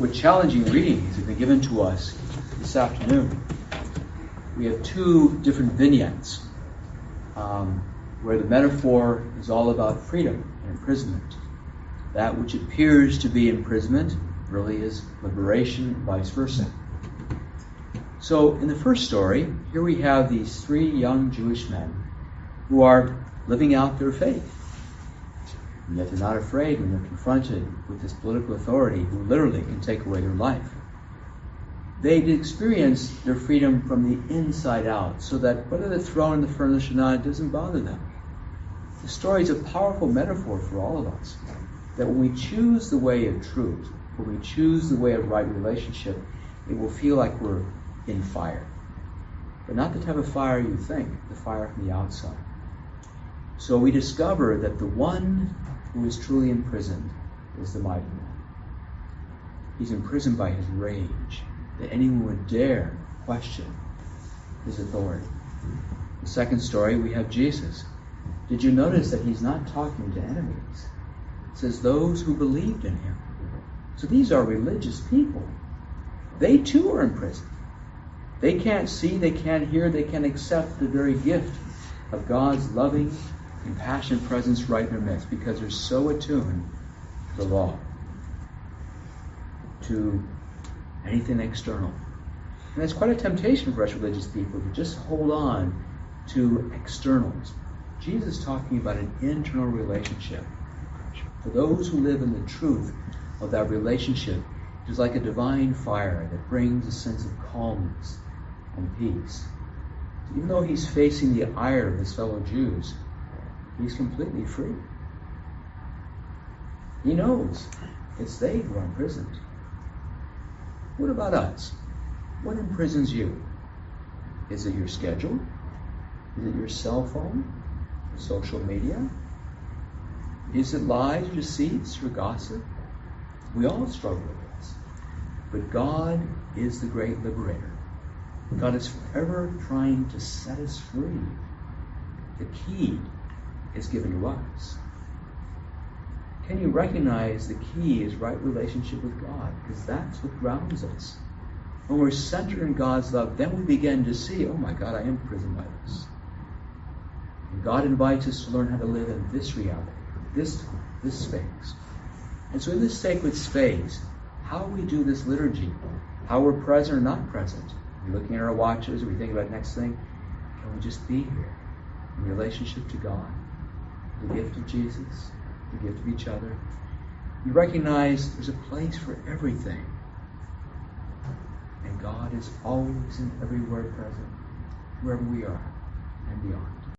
What challenging readings have been given to us this afternoon. We have two different vignettes where the metaphor is all about freedom and imprisonment. That which appears to be imprisonment really is liberation, and vice versa. So in the first story, here we have these three young Jewish men who are living out their faith. And yet they're not afraid when they're confronted with this political authority who literally can take away their life. They experience their freedom from the inside out, so that whether they're thrown in the furnace or not, it doesn't bother them. The story is a powerful metaphor for all of us, that when we choose the way of truth, when we choose the way of right relationship, it will feel like we're in fire. But not the type of fire you think, the fire from the outside. So we discover that the one who is truly imprisoned is the mighty man. He's imprisoned by his rage, that anyone would dare question his authority. The second story, we have Jesus. Did you notice that he's not talking to enemies? It says those who believed in him. So these are religious people. They too are imprisoned. They can't see, they can't hear, they can't accept the very gift of God's loving, compassionate presence right in their midst, because they're so attuned to the law, to anything external. And it's quite a temptation for us religious people to just hold on to externals. Jesus is talking about an internal relationship. For those who live in the truth of that relationship, it is like a divine fire that brings a sense of calmness and peace. Even though he's facing the ire of his fellow Jews, he's completely free. He knows it's they who are imprisoned. What about us? What imprisons you? Is it your schedule? Is it your cell phone? Social media? Is it lies, deceits, or gossip? We all struggle with this. But God is the great liberator. God is forever trying to set us free. The key is given to us. Can you recognize the key is right relationship with God? Because that's what grounds us. When we're centered in God's love, then we begin to see, oh my God, I am imprisoned by this. And God invites us to learn how to live in this reality, this space. And so in this sacred space, how we do this liturgy, how we're present or not present, are we looking at our watches, are we thinking about next thing? Can we just be here in relationship to God, the gift of Jesus, the gift of each other? You recognize there's a place for everything. And God is always and everywhere present, wherever we are and beyond.